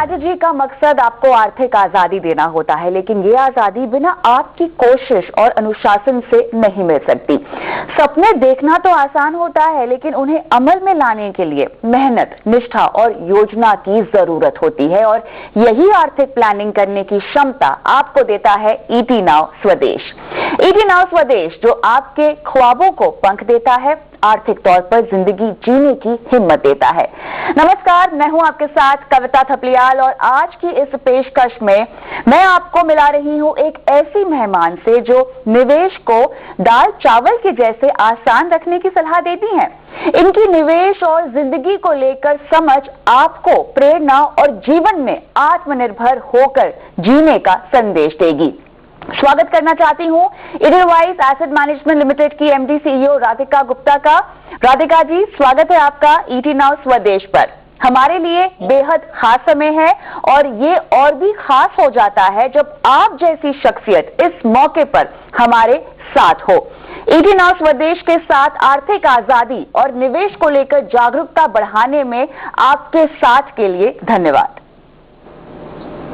Strategy का मकसद आपको आर्थिक आजादी देना होता है, लेकिन ये आजादी बिना आपकी कोशिश और अनुशासन से नहीं मिल सकती। सपने देखना तो आसान होता है, लेकिन उन्हें अमल में लाने के लिए मेहनत, निष्ठा और योजना की जरूरत होती है, और यही आर्थिक प्लानिंग करने की क्षमता आपको देता है ईटी नाउ स्वदेश। ईटी नाउ स्वदेश जो आपके ख्वाबों को पंख देता है, आर्थिक तौर पर जिंदगी जीने की हिम्मत देता है। नमस्कार, मैं हूं आपके साथ कविता थपलियाल, और आज की इस पेशकश में मैं आपको मिला रही हूं एक ऐसी मेहमान से जो निवेश को दाल चावल के जैसे आसान रखने की सलाह देती हैं। इनकी निवेश और जिंदगी को लेकर समझ आपको प्रेरणा और जीवन में आत्मनिर्भर होकर जीने का संदेश देगी। स्वागत करना चाहती हूं इडरवाइज एसेट मैनेजमेंट लिमिटेड की एमडी सीईओ राधिका गुप्ता का। राधिका जी, स्वागत है आपका ईटी नाउ स्वदेश पर। हमारे लिए बेहद खास समय है, और ये और भी खास हो जाता है जब आप जैसी शख्सियत इस मौके पर हमारे साथ हो। ईटी नाउ स्वदेश के साथ आर्थिक आजादी और निवेश को लेकर जागरूकता बढ़ाने में आपके साथ के लिए धन्यवाद।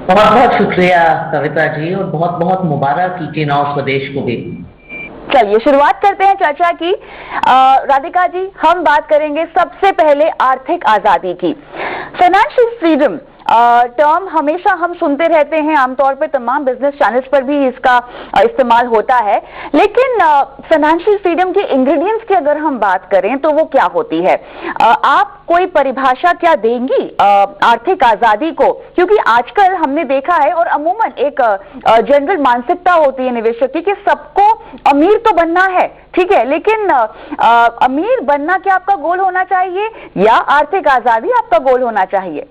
बहुत बहुत शुक्रिया कविता जी, और बहुत बहुत मुबारक ईटी नाउ स्वदेश को भी। चलिए शुरुआत करते हैं चर्चा की। राधिका जी, हम बात करेंगे सबसे पहले आर्थिक आजादी की। फाइनेंशियल फ्रीडम टर्म हमेशा हम सुनते रहते हैं, आमतौर पर तमाम बिजनेस चैनल्स पर भी इसका इस्तेमाल होता है, लेकिन फाइनेंशियल फ्रीडम के इंग्रेडिएंट्स की अगर हम बात करें तो वो क्या होती है? आप कोई परिभाषा क्या देंगी आर्थिक आजादी को? क्योंकि आजकल हमने देखा है, और अमूमन एक जनरल मानसिकता होती है निवेशक की कि सबको अमीर तो बनना है, ठीक है, लेकिन अमीर बनना क्या आपका गोल होना चाहिए, या आर्थिक आजादी आपका गोल होना चाहिए?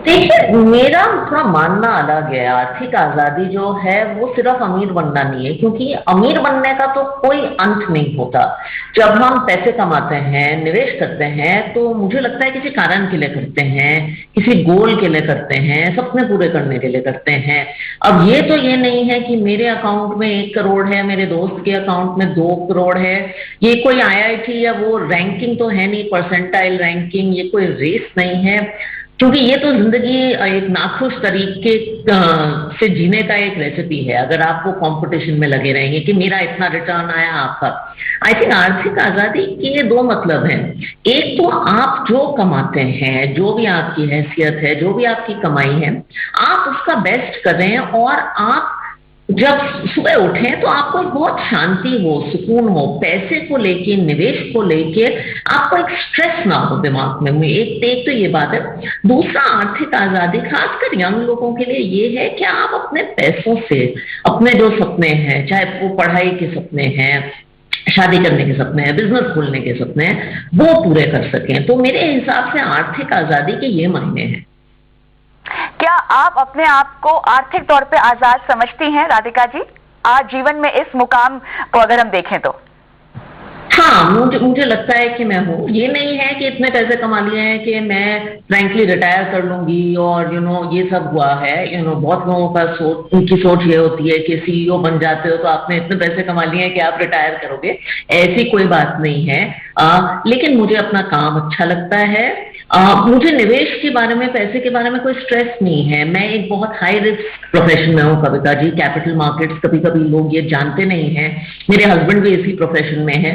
देखिए, मेरा थोड़ा मानना अलग है। आर्थिक आजादी जो है वो सिर्फ अमीर बनना नहीं है, क्योंकि अमीर बनने का तो कोई अंत नहीं होता। जब हम पैसे कमाते हैं, निवेश करते हैं, तो मुझे लगता है किसी कारण के लिए करते हैं, किसी गोल के लिए करते हैं, सपने पूरे करने के लिए करते हैं। अब ये तो ये नहीं है कि मेरे अकाउंट में 1 करोड़ है, मेरे दोस्त के अकाउंट में 2 करोड़ है। ये कोई IIT या वो रैंकिंग तो है नहीं, परसेंटाइल रैंकिंग, ये कोई रेस नहीं है, क्योंकि ये तो जिंदगी एक नाखुश तरीके से जीने का एक रेसिपी है। अगर आप वो कंपटीशन में लगे रहेंगे कि मेरा इतना रिटर्न आया, आपका। आई थिंक आर्थिक आजादी के ये 2 मतलब हैं। एक तो आप जो कमाते हैं, जो भी आपकी हैसियत है, जो भी आपकी कमाई है, आप उसका बेस्ट कर रहे हैं, और आप जब सुबह उठें तो आपको बहुत शांति हो, सुकून हो, पैसे को लेके, निवेश को लेके आपको एक स्ट्रेस ना हो दिमाग में। एक तो ये बात है। दूसरा, आर्थिक आजादी खासकर यंग लोगों के लिए ये है कि आप अपने पैसों से अपने जो सपने हैं, चाहे वो पढ़ाई के सपने हैं, शादी करने के सपने हैं, बिजनेस खोलने के सपने हैं, वो पूरे कर सकें। तो मेरे हिसाब से आर्थिक आजादी के ये मायने हैं। क्या आप अपने आप को आर्थिक तौर पे आजाद समझती हैं राधिका जी, आज जीवन में इस मुकाम को अगर हम देखें तो? हाँ, मुझे लगता है कि मैं हूँ। ये नहीं है कि इतने पैसे कमा लिए हैं कि मैं फ्रैंकली रिटायर कर लूंगी, और ये सब हुआ है। बहुत लोगों का उनकी सोच ये होती है कि CEO बन जाते हो तो आपने इतने पैसे कमा लिए हैं कि आप रिटायर करोगे। ऐसी कोई बात नहीं है। लेकिन मुझे अपना काम अच्छा लगता है। मुझे निवेश के बारे में, पैसे के बारे में कोई स्ट्रेस नहीं है। मैं एक बहुत हाई रिस्क प्रोफेशन में हूँ कविता जी। कैपिटल मार्केट्स, कभी कभी लोग ये जानते नहीं हैं, मेरे हस्बैंड भी इसी प्रोफेशन में है,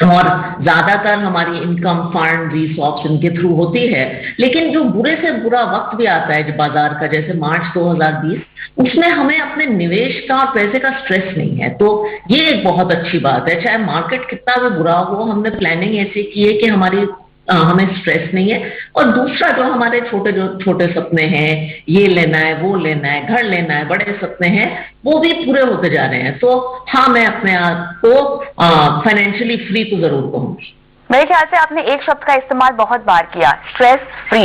और ज्यादातर हमारी इनकम फंड रिसॉर्ट्स इनके थ्रू होती है। लेकिन जो बुरे से बुरा वक्त भी आता है जो बाजार का, जैसे मार्च 2020, उसमें हमें अपने निवेश का और पैसे का स्ट्रेस नहीं है। तो ये एक बहुत अच्छी बात है। चाहे मार्केट कितना भी बुरा हो, हमने प्लानिंग ऐसी की है कि हमें स्ट्रेस नहीं है। और दूसरा, जो हमारे छोटे सपने हैं, ये लेना है, वो लेना है, घर लेना है, बड़े सपने हैं, वो भी पूरे होते जा रहे हैं। तो हाँ, मैं अपने आप को फाइनेंशियली फ्री तो जरूर कहूंगी। मेरे ख्याल से आपने एक शब्द का इस्तेमाल बहुत बार किया, स्ट्रेस फ्री।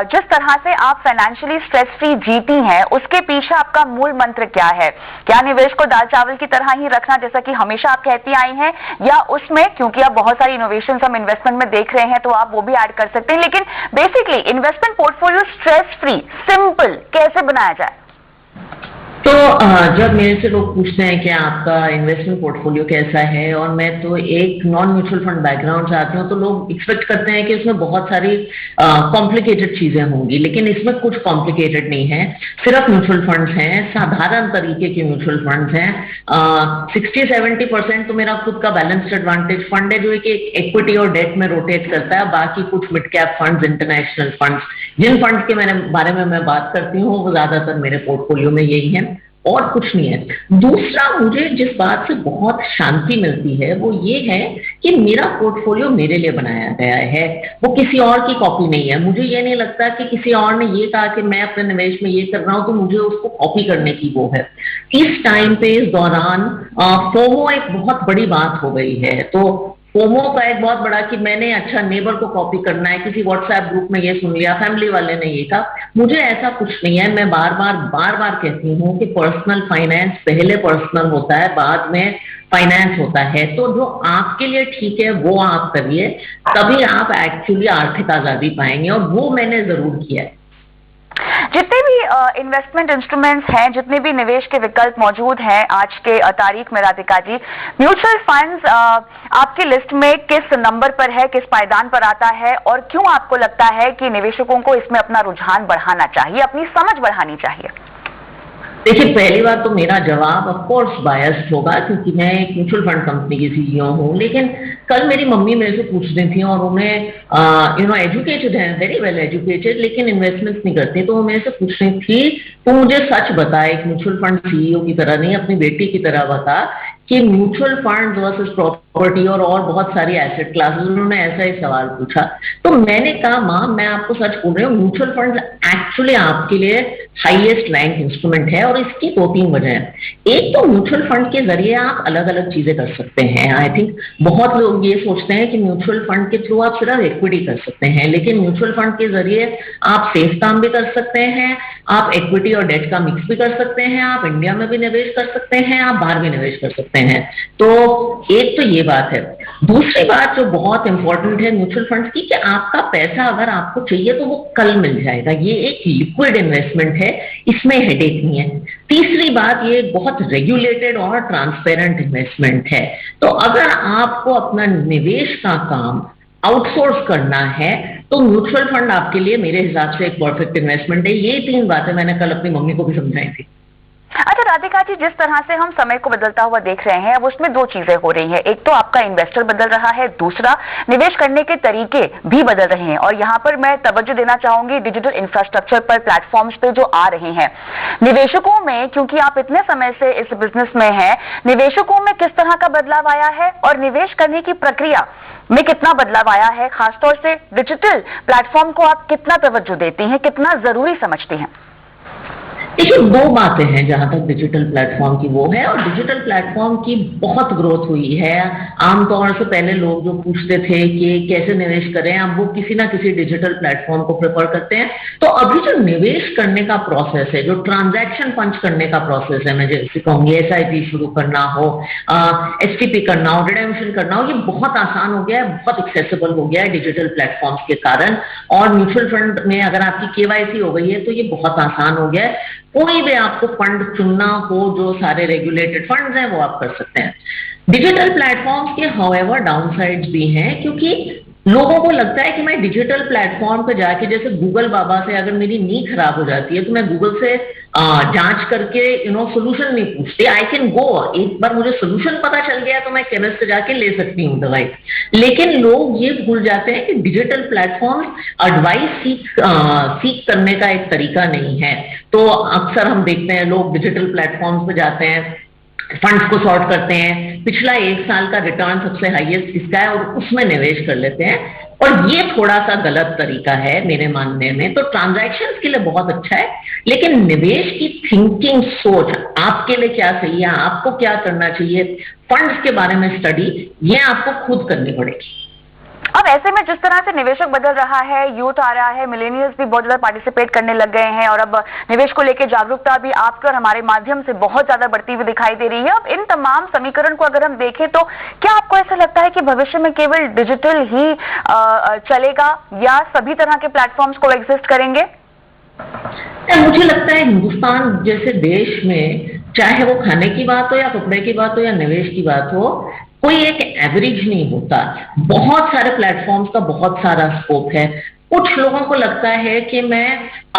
जिस तरह से आप फाइनेंशियली स्ट्रेस फ्री जीती हैं, उसके पीछे आपका मूल मंत्र क्या है? क्या निवेश को दाल चावल की तरह ही रखना, जैसा कि हमेशा आप कहती आई हैं, या उसमें, क्योंकि आप बहुत सारी इनोवेशन हम इन्वेस्टमेंट में देख रहे हैं, तो आप वो भी ऐड कर सकते हैं, लेकिन basically investment portfolio stress free, simple कैसे बनाया जाए? तो जब मेरे से लोग पूछते हैं कि आपका इन्वेस्टमेंट पोर्टफोलियो कैसा है, और मैं तो एक नॉन म्यूचुअल फंड बैकग्राउंड से आती हूँ, तो लोग एक्सपेक्ट करते हैं कि इसमें बहुत सारी कॉम्प्लिकेटेड चीजें होंगी, लेकिन इसमें कुछ कॉम्प्लिकेटेड नहीं है। सिर्फ म्यूचुअल फंड्स हैं, साधारण तरीके के म्यूचुअल फंड्स हैं। 60-70% तो मेरा खुद का बैलेंस्ड एडवांटेज फंड है, जो एक इक्विटी और डेट में रोटेट करता है। बाकी कुछ mid cap funds, international funds, जिन फंड्स के बारे में मैं बात करती हूँ, वो ज्यादातर मेरे पोर्टफोलियो में यही है, और कुछ नहीं है। दूसरा, मुझे जिस बात से बहुत शांति मिलती है वो ये है कि मेरा पोर्टफोलियो मेरे लिए बनाया गया है, वो किसी और की कॉपी नहीं है। मुझे ये नहीं लगता कि किसी और ने ये कहा कि मैं अपने निवेश में ये कर रहा हूं तो मुझे उसको कॉपी करने की वो है। इस टाइम पे, इस दौरान फोमो एक बहुत बड़ी बात हो गई है। तो फोमो का एक बहुत बड़ा कि मैंने अच्छा नेबर को कॉपी करना है, किसी व्हाट्सएप ग्रुप में ये सुन लिया, फैमिली वाले ने ये कहा। मुझे ऐसा कुछ नहीं है। मैं बार बार कहती हूँ कि पर्सनल फाइनेंस पहले पर्सनल होता है, बाद में फाइनेंस होता है। तो जो आपके लिए ठीक है वो आप करिए, तभी आप एक्चुअली आर्थिक आजादी पाएंगे, और वो मैंने जरूर किया है। जितने भी इन्वेस्टमेंट इंस्ट्रूमेंट्स हैं, जितने भी निवेश के विकल्प मौजूद हैं आज के तारीख में, राधिका जी, म्यूचुअल फंड्स आपकी लिस्ट में किस नंबर पर है, किस पायदान पर आता है, और क्यों आपको लगता है कि निवेशकों को इसमें अपना रुझान बढ़ाना चाहिए, अपनी समझ बढ़ानी चाहिए? देखिए, पहली बात तो मेरा जवाब ऑफ कोर्स बायस्ड होगा, क्योंकि मैं एक म्यूचुअल फंड कंपनी की सीईओ हूँ। लेकिन कल मेरी मम्मी मेरे से पूछ रही थी, और उन्हें एजुकेटेड है, वेरी वेल एजुकेटेड, लेकिन इन्वेस्टमेंट्स नहीं करती। तो वो मेरे से पूछ रही थी, तो मुझे सच बता, एक म्यूचुअल फंड सीईओ की तरह नहीं, अपनी बेटी की तरह बता कि म्यूचुअल फंड वर्सेस प्रॉपर्टी और बहुत सारी एसेट क्लासेस। उन्होंने ऐसा ही सवाल पूछा। तो मैंने कहा, माँ मैं आपको सच बोल रही हूँ, म्यूचुअल फंड एक्चुअली आपके लिए हाईएस्ट रैंक इंस्ट्रूमेंट है, और इसकी 2-3 वजह है। एक तो म्यूचुअल फंड के जरिए आप अलग अलग चीजें कर सकते हैं। आई थिंक बहुत लोग ये सोचते हैं कि म्यूचुअल फंड के थ्रू आप सिर्फ इक्विटी कर सकते हैं, लेकिन म्यूचुअल फंड के जरिए आप सेफ काम भी कर सकते हैं, आप इक्विटी और डेट का मिक्स भी कर सकते हैं, आप इंडिया में भी निवेश कर सकते हैं, आप बाहर भी निवेश कर सकते हैं। तो एक तो ये बात है। दूसरी बात जो बहुत इंपॉर्टेंट है म्यूचुअल फंड्स की, कि आपका पैसा अगर आपको चाहिए तो वो कल मिल जाएगा। ये एक लिक्विड इन्वेस्टमेंट है, इसमें हेडेक नहीं है। तीसरी बात, ये बहुत रेगुलेटेड और ट्रांसपेरेंट इन्वेस्टमेंट है। तो अगर आपको अपना निवेश का काम आउटसोर्स करना है तो म्यूचुअल फंड आपके लिए मेरे हिसाब से एक परफेक्ट इन्वेस्टमेंट है। ये 3 बातें मैंने कल अपनी मम्मी को भी समझाई थी। अच्छा राधिका जी, जिस तरह से हम समय को बदलता हुआ देख रहे हैं, अब उसमें 2 चीजें हो रही हैं। एक तो आपका इन्वेस्टर बदल रहा है, दूसरा निवेश करने के तरीके भी बदल रहे हैं। और यहाँ पर मैं तवज्जो देना चाहूंगी डिजिटल इंफ्रास्ट्रक्चर पर, प्लेटफॉर्म्स पे जो आ रहे हैं। निवेशकों में, क्योंकि आप इतने समय से इस बिजनेस में हैं, निवेशकों में किस तरह का बदलाव आया है और निवेश करने की प्रक्रिया में कितना बदलाव आया है? खासतौर से डिजिटल प्लेटफॉर्म को आप कितना तवज्जो देती हैं, कितना जरूरी समझती हैं? देखिए, 2 बातें हैं जहां तक डिजिटल प्लेटफॉर्म की वो है, और डिजिटल प्लेटफॉर्म की बहुत ग्रोथ हुई है। आमतौर से पहले लोग जो पूछते थे कि कैसे निवेश करें, अब वो किसी ना किसी डिजिटल प्लेटफॉर्म को प्रेफर करते हैं। तो अभी जो निवेश करने का प्रोसेस है, जो ट्रांजैक्शन पंच करने का प्रोसेस है, मैं जैसे कहूंगी SIP शुरू करना हो, STP करना हो, रिडेम्पशन करना हो, ये बहुत आसान हो गया है, बहुत एक्सेसिबल हो गया है डिजिटल प्लेटफॉर्म्स के कारण। और म्यूचुअल फंड में अगर आपकी KYC हो गई है तो ये बहुत आसान हो गया है। कोई भी आपको फंड चुनना हो, जो सारे रेगुलेटेड फंड्स हैं वो आप कर सकते हैं। डिजिटल प्लेटफॉर्म्स के हाउएवर डाउनसाइड्स भी हैं, क्योंकि लोगों को लगता है कि मैं डिजिटल प्लेटफॉर्म पे जाके, जैसे गूगल बाबा से अगर मेरी नी खराब हो जाती है तो मैं गूगल से जांच करके सोल्यूशन नहीं पूछती। आई कैन गो, एक बार मुझे सोल्यूशन पता चल गया तो मैं केमिस्ट से जाके ले सकती हूँ दवाई। लेकिन लोग ये भूल जाते हैं कि डिजिटल प्लेटफॉर्म एडवाइस सीख करने का एक तरीका नहीं है। तो अक्सर हम देखते हैं लोग डिजिटल प्लेटफॉर्म्स पे जाते हैं, फंड्स को सॉर्ट करते हैं, पिछला 1 साल का रिटर्न सबसे हाईएस्ट किसका है, और उसमें निवेश कर लेते हैं। और ये थोड़ा सा गलत तरीका है मेरे मानने में। तो ट्रांजैक्शंस के लिए बहुत अच्छा है, लेकिन निवेश की थिंकिंग, सोच आपके लिए क्या सही है, आपको क्या करना चाहिए, फंड्स के बारे में स्टडी, ये आपको खुद करनी पड़ेगी। अब ऐसे में जिस तरह से निवेशक बदल रहा है, यूथ आ रहा है, मिलेनियल्स भी बहुत ज्यादा पार्टिसिपेट करने लग गए हैं, और अब निवेश को लेकर जागरूकता भी आपके और हमारे माध्यम से बहुत ज्यादा बढ़ती हुई दिखाई दे रही है। अब इन तमाम समीकरण को अगर हम देखें तो क्या आपको ऐसा लगता है कि भविष्य में केवल डिजिटल ही चलेगा, या सभी तरह के प्लेटफॉर्म्स को एग्जिस्ट करेंगे? मुझे लगता है हिंदुस्तान जैसे देश में, चाहे वो खाने की बात हो या कपड़े की बात हो या निवेश की बात हो, कोई एक एवरेज नहीं होता। बहुत सारे प्लेटफॉर्म्स का बहुत सारा स्कोप है। कुछ लोगों को लगता है कि मैं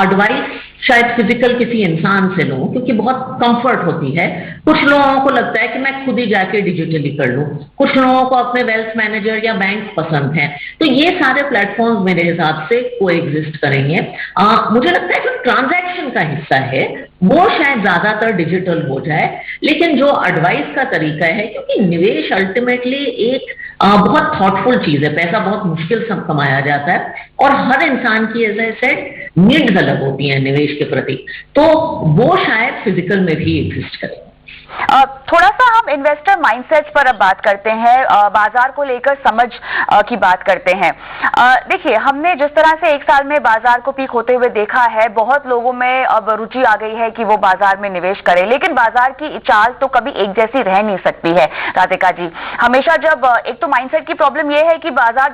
एडवाइस शायद फिजिकल किसी इंसान से लूं क्योंकि बहुत कंफर्ट होती है। कुछ लोगों को लगता है कि मैं खुद ही जाके डिजिटली कर लूं। कुछ लोगों को अपने वेल्थ मैनेजर या बैंक पसंद है। तो ये सारे प्लेटफॉर्म्स मेरे हिसाब से को एग्जिस्ट करेंगे। मुझे लगता है जो ट्रांजैक्शन का हिस्सा है वो शायद ज्यादातर डिजिटल हो जाए, लेकिन जो एडवाइस का तरीका है, क्योंकि निवेश अल्टीमेटली एक बहुत थॉटफुल चीज है। पैसा बहुत मुश्किल से कमाया जाता है और हर इंसान की एज ए सेट नीड्स अलग होती हैं निवेश के प्रति, तो वो शायद फिजिकल में भी एग्जिस्ट करे। थोड़ा सा हम इन्वेस्टर माइंडसेट पर अब बात करते हैं, बाजार को लेकर समझ की बात करते हैं। देखिए, हमने जिस तरह से एक साल में बाजार को पीक होते हुए देखा है, बहुत लोगों में अब रुचि आ गई है कि वो बाजार में निवेश करें, लेकिन बाजार की चाल तो कभी एक जैसी रह नहीं सकती है राधिका जी। हमेशा जब एक तो माइंडसेट की प्रॉब्लम यह है कि बाजार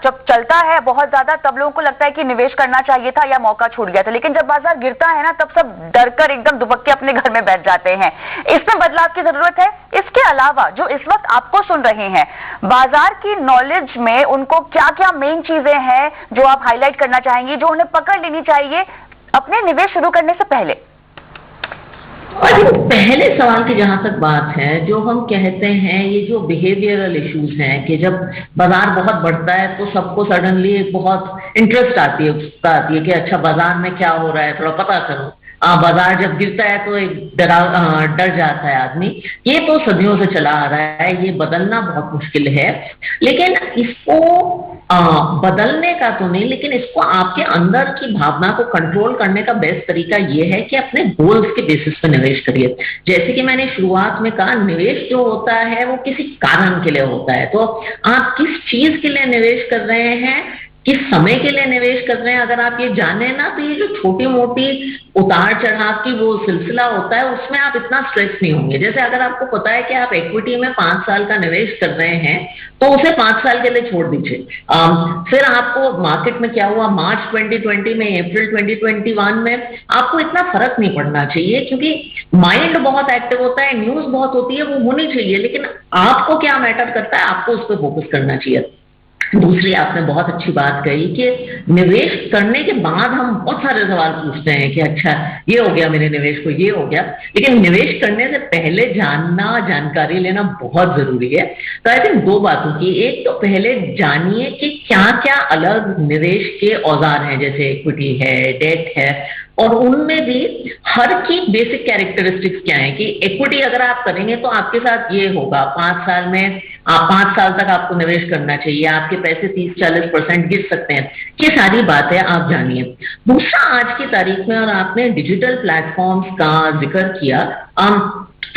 जब चलता है बहुत ज्यादा, तब लोगों को लगता है कि निवेश करना चाहिए था या मौका छूट गया था, लेकिन जब बाजार गिरता है ना, तब सब डरकर एकदम दुबक के अपने घर में बैठ जाते हैं। इसमें बदलाव की जरूरत है। इसके अलावा जो इस वक्त आपको सुन रहे हैं, बाजार की नॉलेज में उनको क्या क्या मेन चीजें हैं जो आप हाईलाइट करना चाहेंगी, जो उन्हें पकड़ लेनी चाहिए अपने निवेश शुरू करने से पहले? और पहले सवाल की जहां तक बात है, जो हम कहते हैं ये जो बिहेवियरल इश्यूज हैं कि जब बाजार बहुत बढ़ता है तो सबको सडनली एक बहुत इंटरेस्ट आती है, उत्सुकता आती है कि अच्छा बाजार में क्या हो रहा है, थोड़ा पता करो। बाजार जब गिरता है तो एक डर जाता है आदमी। ये तो सदियों से चला आ रहा है, ये बदलना बहुत मुश्किल है। लेकिन इसको बदलने का तो नहीं, लेकिन इसको आपके अंदर की भावना को कंट्रोल करने का बेस्ट तरीका ये है कि अपने गोल्स के बेसिस पे निवेश करिए। जैसे कि मैंने शुरुआत में कहा, निवेश जो होता है वो किसी कारण के लिए होता है। तो आप किस चीज के लिए निवेश कर रहे हैं, किस समय के लिए निवेश कर रहे हैं, अगर आप ये जाने ना, तो ये जो छोटी मोटी उतार चढ़ाव की वो सिलसिला होता है उसमें आप इतना स्ट्रेस नहीं होंगे। जैसे अगर आपको पता है कि आप इक्विटी में 5 साल का निवेश कर रहे हैं तो उसे 5 साल के लिए छोड़ दीजिए। फिर आपको मार्केट में क्या हुआ मार्च 2020 में, अप्रैल 2021 में, आपको इतना फर्क नहीं पड़ना चाहिए क्योंकि माइंड बहुत एक्टिव होता है, न्यूज बहुत होती है, वो होनी चाहिए, लेकिन आपको क्या मैटर करता है, आपको उस पर फोकस करना चाहिए। दूसरी, आपने बहुत अच्छी बात कही कि निवेश करने के बाद हम बहुत सारे सवाल पूछते हैं कि अच्छा ये हो गया, मेरे निवेश को ये हो गया, लेकिन निवेश करने से पहले जानकारी लेना बहुत जरूरी है। तो आई थिंक 2 बातों की, एक तो पहले जानिए कि क्या क्या अलग निवेश के औजार हैं, जैसे इक्विटी है, डेट है, और उनमें भी हर की बेसिक कैरेक्टरिस्टिक्स क्या है कि इक्विटी अगर आप करेंगे तो आपके साथ ये होगा, 5 साल में 5 साल तक आपको निवेश करना चाहिए, आपके पैसे 30-40% गिर सकते हैं। ये सारी बातें आप जानिए। दूसरा, आज की तारीख में, और आपने डिजिटल प्लेटफॉर्म्स का जिक्र किया,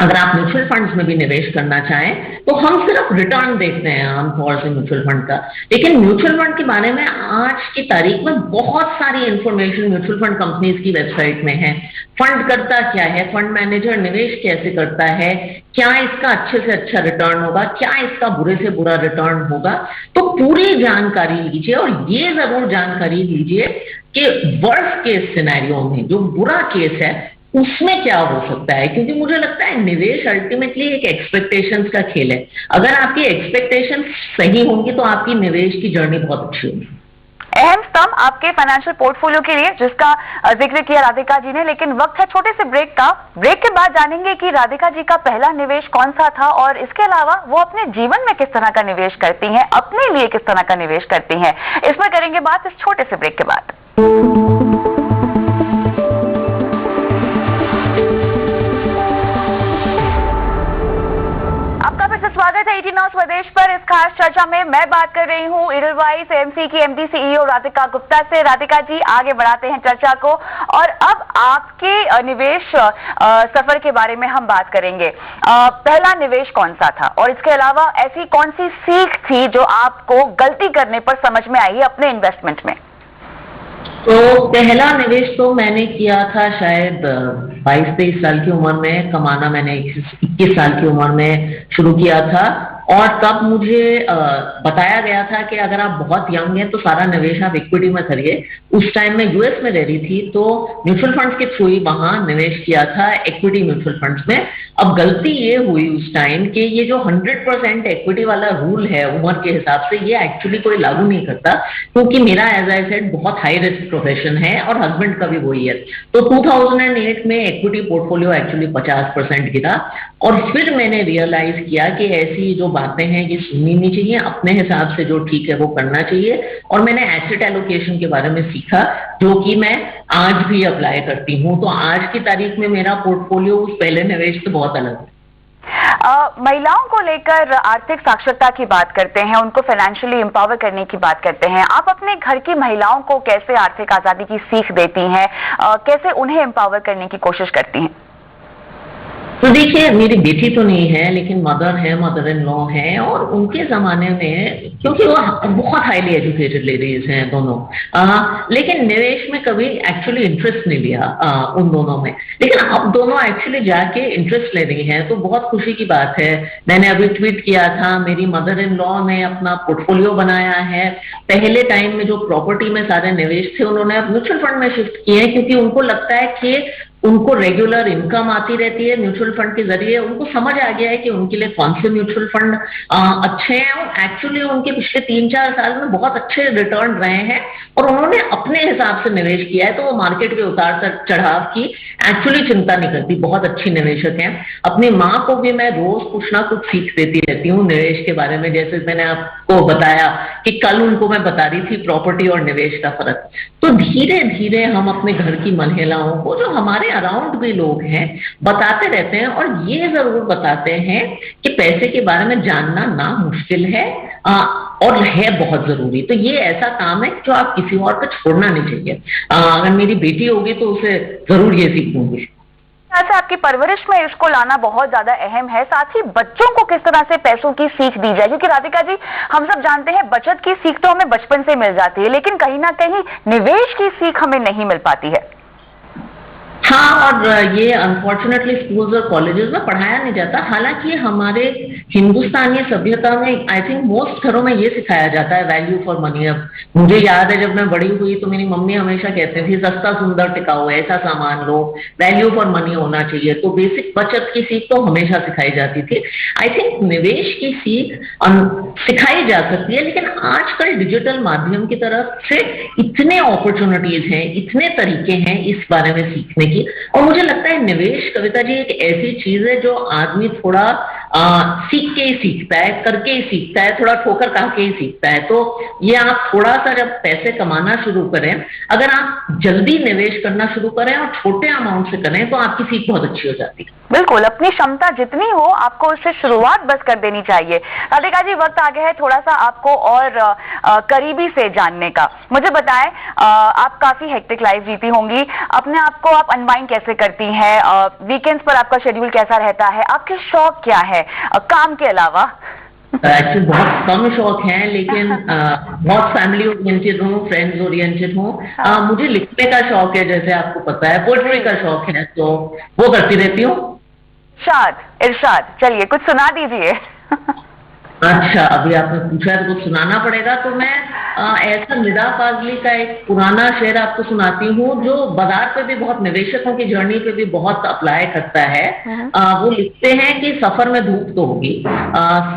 अगर आप म्यूचुअल फंड्स में भी निवेश करना चाहें तो हम सिर्फ रिटर्न देखते हैं आमतौर से म्यूचुअल फंड का, लेकिन म्यूचुअल फंड के बारे में आज की तारीख में बहुत सारी इंफॉर्मेशन म्यूचुअल फंड कंपनीज की वेबसाइट में है। फंड करता क्या है, फंड मैनेजर निवेश कैसे करता है, क्या इसका अच्छे से अच्छा रिटर्न होगा, क्या इसका बुरे से बुरा रिटर्न होगा, तो पूरी जानकारी लीजिए। और ये जरूर जानकारी लीजिए कि वर्स्ट केस सिनेरियो में, जो बुरा केस है, उसमें क्या हो सकता है, क्योंकि मुझे लगता है निवेश अल्टीमेटली एक एक्सपेक्टेशंस का खेल है। अगर आपकी एक्सपेक्टेशंस सही होंगी तो आपकी निवेश की जर्नी बहुत अच्छी होगी। अहम स्तंभ आपके फाइनेंशियल पोर्टफोलियो के लिए जिसका जिक्र किया राधिका जी ने, लेकिन वक्त है छोटे से ब्रेक का। ब्रेक के बाद जानेंगे कि राधिका जी का पहला निवेश कौन सा था और इसके अलावा वो अपने जीवन में किस तरह का निवेश करती हैं, अपने लिए किस तरह का निवेश करती हैं। इस पर करेंगे बात इस छोटे से ब्रेक के बाद। स्वागत है 18 नौ स्वदेश पर। इस खास चर्चा में मैं बात कर रही हूं एडलवाइस एएमसी की एमडी सीईओ राधिका गुप्ता से। राधिका जी, आगे बढ़ाते हैं चर्चा को और अब आपके निवेश सफर के बारे में हम बात करेंगे। पहला निवेश कौन सा था और इसके अलावा ऐसी कौन सी सीख थी जो आपको गलती करने पर समझ में आई अपने इन्वेस्टमेंट में? तो पहला निवेश तो मैंने किया था शायद 22-23 साल की उम्र में। कमाना मैंने 21 साल की उम्र में शुरू किया था और तब मुझे बताया गया था कि अगर आप बहुत यंग हैं तो सारा निवेश आप इक्विटी में करिए। उस टाइम में यूएस में रह रही थी, तो म्यूचुअल फंड्स के थ्रू ही वहां निवेश किया था, इक्विटी म्यूचुअल फंड्स में। अब गलती ये हुई उस टाइम कि ये जो 100% इक्विटी वाला रूल है उम्र के हिसाब से, ये एक्चुअली कोई लागू नहीं करता, क्योंकि मेरा एज आई सेड बहुत हाई रिस्क प्रोफेशन है और हस्बैंड का भी वही है। तो 2008 में इक्विटी पोर्टफोलियो एक्चुअली 50% गिरा, और फिर मैंने रियलाइज किया कि ऐसी जो बातें हैं ये सुननी नहीं चाहिए, अपने हिसाब से जो ठीक है वो करना चाहिए। और मैंने एसेट एलोकेशन के बारे में सीखा, जो कि मैं आज भी अप्लाई करती हूँ। तो आज की तारीख में मेरा पोर्टफोलियो उस पहले निवेश से बहुत अलग है। महिलाओं को लेकर आर्थिक साक्षरता की बात करते हैं, उनको फाइनेंशियली एम्पावर करने की बात करते हैं। आप अपने घर की महिलाओं को कैसे आर्थिक आजादी की सीख देती हैं, कैसे उन्हें एम्पावर करने की कोशिश करती हैं? तो देखिए, मेरी बेटी तो नहीं है, लेकिन मदर है, मदर इन लॉ है, और उनके जमाने में, क्योंकि वो बहुत हाईली एजुकेटेड लेडीज हैं दोनों, लेकिन निवेश में कभी एक्चुअली इंटरेस्ट नहीं लिया उन दोनों में। लेकिन अब दोनों एक्चुअली जाके इंटरेस्ट ले रही हैं, तो बहुत खुशी की बात है। मैंने अभी ट्वीट किया था, मेरी मदर इन लॉ ने अपना पोर्टफोलियो बनाया है। पहले टाइम में जो प्रॉपर्टी में सारे निवेश थे, उन्होंने अब म्यूचुअल फंड में शिफ्ट किए हैं, क्योंकि उनको लगता है कि उनको रेगुलर इनकम आती रहती है म्यूचुअल फंड के जरिए। उनको समझ आ गया है कि उनके लिए कौन से म्यूचुअल फंड अच्छे हैं, और एक्चुअली उनके पिछले 3-4 साल में बहुत अच्छे रिटर्न रहे हैं, और उन्होंने अपने हिसाब से निवेश किया है। तो वो मार्केट के उतार चढ़ाव की एक्चुअली चिंता नहीं करती, बहुत अच्छी निवेशक हैं। अपनी माँ को भी मैं रोज कुछ ना कुछ सीख देती रहती हूँ निवेश के बारे में। जैसे मैंने आपको बताया कि कल उनको मैं बता रही थी प्रॉपर्टी और निवेश का फर्क। तो धीरे धीरे हम अपने घर की महिलाओं को, जो हमारे अराउंड भी लोग हैं, बताते रहते हैं, और ये जरूर बताते हैं कि पैसे के बारे में जानना ना मुश्किल है और है बहुत जरूरी। तो ये ऐसा काम है जो आप किसी और को छोड़ना नहीं चाहिए। अगर मेरी बेटी होगी तो उसे जरूर ये सीखूंगी। ऐसा आपकी परवरिश में इसको लाना बहुत ज्यादा अहम है। साथ ही बच्चों को किस तरह से पैसों की सीख दी जाए, क्योंकि राधिका जी, हम सब जानते हैं बचत की सीख तो हमें बचपन से मिल जाती है, लेकिन कहीं ना कहीं निवेश की सीख हमें नहीं मिल पाती है। हाँ, और ये अनफॉर्चुनेटली स्कूल्स और कॉलेजेस में पढ़ाया नहीं जाता। हालांकि हमारे हिंदुस्तानी सभ्यता में आई थिंक मोस्ट घरों में ये सिखाया जाता है, वैल्यू फॉर मनी। अब मुझे याद है, जब मैं बड़ी हुई तो मेरी मम्मी हमेशा कहती थी, सस्ता सुंदर टिकाऊ ऐसा सामान लो, वैल्यू फॉर मनी होना चाहिए। तो बेसिक बचत की सीख तो हमेशा सिखाई जाती थी। आई थिंक निवेश की सीख सिखाई जा सकती है, लेकिन आजकल डिजिटल माध्यम की तरफ से इतने अपॉर्चुनिटीज हैं, इतने तरीके हैं इस बारे में सीखने की। और मुझे लगता है निवेश, कविता जी, एक ऐसी चीज है जो आदमी थोड़ा सीख के ही सीखता है, करके ही सीखता है, थोड़ा ठोकर खा के ही सीखता है। तो ये आप थोड़ा सा जब पैसे कमाना शुरू करें, अगर आप जल्दी निवेश करना शुरू करें और छोटे अमाउंट से करें, तो आपकी सीख बहुत अच्छी हो जाती है। बिल्कुल, अपनी क्षमता जितनी हो आपको उससे शुरुआत बस कर देनी चाहिए। राधिका जी, वक्त आ गया है थोड़ा सा आपको और करीबी से जानने का। मुझे बताएं, आप काफी हेक्टिक लाइफ जीती होंगी, अपने आप को आप अनवाइंड कैसे करती हैं, वीकेंड्स पर आपका शेड्यूल कैसा रहता है, आपके शौक क्या है काम के अलावा? एक्चुअली बहुत कम शौक हैं, लेकिन बहुत फैमिली ओरिएंटेड हूँ, फ्रेंड्स ओरिएंटेड हूँ। मुझे लिखने का शौक है, जैसे आपको पता है, पोएट्री का शौक है, तो वो करती रहती हूँ। इरशाद, चलिए कुछ सुना दीजिए। अच्छा, अभी आपने पूछा है तो कुछ सुनाना पड़ेगा। तो मैं ऐसा निदा फाजली का एक पुराना शेर आपको सुनाती हूँ, जो बाजार पे भी बहुत, निवेशकों की जर्नी पे भी बहुत अप्लाई करता है। वो लिखते हैं कि सफर में धूप तो होगी,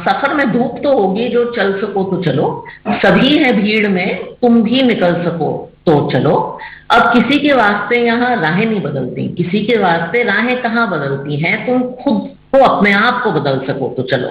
सफर में धूप तो होगी, जो चल सको तो चलो, सभी है भीड़ में, तुम भी निकल सको तो चलो। अब किसी के वास्ते यहाँ राहें नहीं बदलती, किसी के वास्ते राहें कहाँ बदलती हैं, तुम खुद को, अपने आप को बदल सको तो चलो।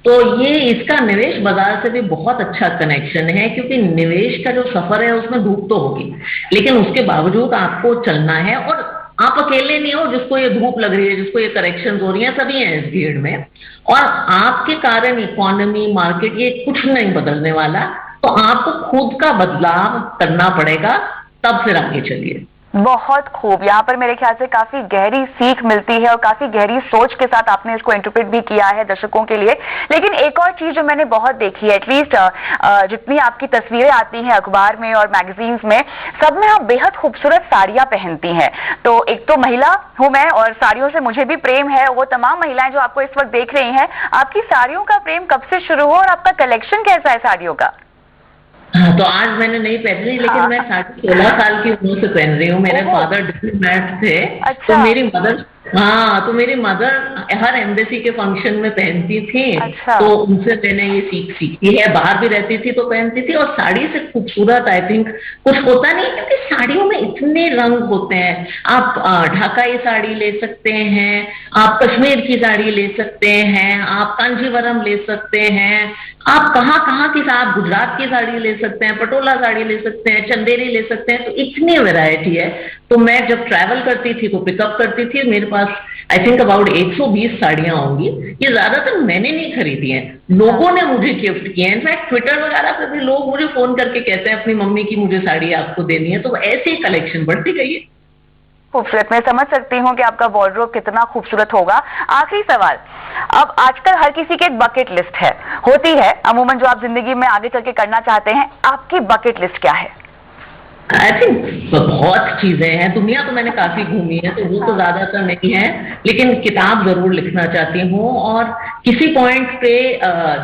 तो ये इसका निवेश बाजार से भी बहुत अच्छा कनेक्शन है, क्योंकि निवेश का जो सफर है उसमें धूप तो होगी, लेकिन उसके बावजूद आपको चलना है। और आप अकेले नहीं हो जिसको ये धूप लग रही है, जिसको ये करेक्शन हो रही है, सभी हैं इस भीड़ में। और आपके कारण इकोनॉमी, मार्केट, ये कुछ नहीं बदलने वाला। तो आपको खुद का बदलाव करना पड़ेगा, तब फिर आगे चलिए। बहुत खूब। यहाँ पर मेरे ख्याल से काफी गहरी सीख मिलती है और काफी गहरी सोच के साथ आपने इसको इंटरप्रेट भी किया है दर्शकों के लिए। लेकिन एक और चीज जो मैंने बहुत देखी है, एटलीस्ट जितनी आपकी तस्वीरें आती हैं अखबार में और मैगजीन्स में, सब में आप बेहद खूबसूरत साड़ियां पहनती हैं। तो एक तो महिला हूं मैं और साड़ियों से मुझे भी प्रेम है। वो तमाम महिलाएं जो आपको इस वक्त देख रही हैं, आपकी साड़ियों का प्रेम कब से शुरू हुआ और आपका कलेक्शन कैसा है साड़ियों का? हाँ, तो आज मैंने नहीं पहनी, लेकिन हाँ। मैं 16.5 साल की उम्र से पहन रही हूँ। मेरे ओह, फादर डिप्लोमेट थे। तो अच्छा मेरी मदर, हाँ, तो मेरी मदर हर एम्बेसी के फंक्शन में पहनती थी। अच्छा। तो उनसे मैंने ये सीख सीखी है। बाहर भी रहती थी तो पहनती थी। और साड़ी से खूबसूरत आई थिंक कुछ होता नहीं, क्योंकि साड़ियों में इतने रंग होते हैं। आप ढाकाई साड़ी ले सकते हैं, आप कश्मीर की साड़ी ले सकते हैं, आप कांजीवरम ले सकते हैं, आप कहाँ कहाँ की, आप गुजरात की साड़ी ले सकते हैं, पटोला साड़ी ले सकते हैं, चंदेरी ले सकते हैं। तो इतनी वैरायटी है। तो मैं जब ट्रैवल करती थी तो पिकअप करती थी। मेरे पास आई थिंक अबाउट 120 साड़ियां होंगी। ये ज्यादातर मैंने नहीं खरीदी हैं, लोगों ने मुझे गिफ्ट किए हैं। इनफैक्ट ट्विटर वगैरह पे भी लोग मुझे फोन करके कहते हैं अपनी मम्मी की मुझे साड़ी आपको देनी है। तो ऐसे ही कलेक्शन बढ़ती गई है। खूबसूरत। मैं समझ सकती हूँ कि आपका वॉर्डरोब कितना खूबसूरत होगा। आखिरी सवाल, अब आजकल हर किसी की एक बकेट लिस्ट है, होती है अमूमन, जो आप जिंदगी में आगे चल के करना चाहते हैं। आपकी बकेट लिस्ट क्या है? आई थिंक बहुत चीजें हैं। दुनिया तो मैंने काफी घूमी है, तो वो तो ज्यादातर नहीं है। लेकिन किताब जरूर लिखना चाहती हूँ, और किसी पॉइंट पे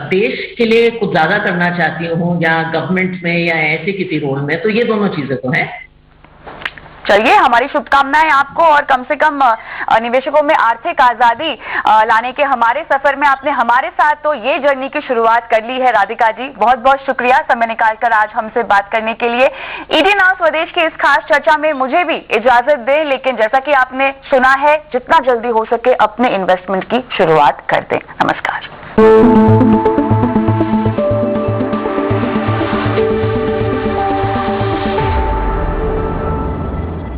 देश के लिए कुछ ज्यादा करना चाहती हूँ, या गवर्नमेंट में या ऐसे किसी रोल में। तो ये दोनों चीजें तो हैं। चलिए, हमारी शुभकामनाएं आपको, और कम से कम निवेशकों में आर्थिक आजादी लाने के हमारे सफर में आपने हमारे साथ तो ये जर्नी की शुरुआत कर ली है। राधिका जी, बहुत बहुत शुक्रिया समय निकालकर आज हमसे बात करने के लिए। ईडी नाउ स्वदेश की इस खास चर्चा में मुझे भी इजाजत दें, लेकिन जैसा कि आपने सुना है, जितना जल्दी हो सके अपने इन्वेस्टमेंट की शुरुआत कर दें। नमस्कार।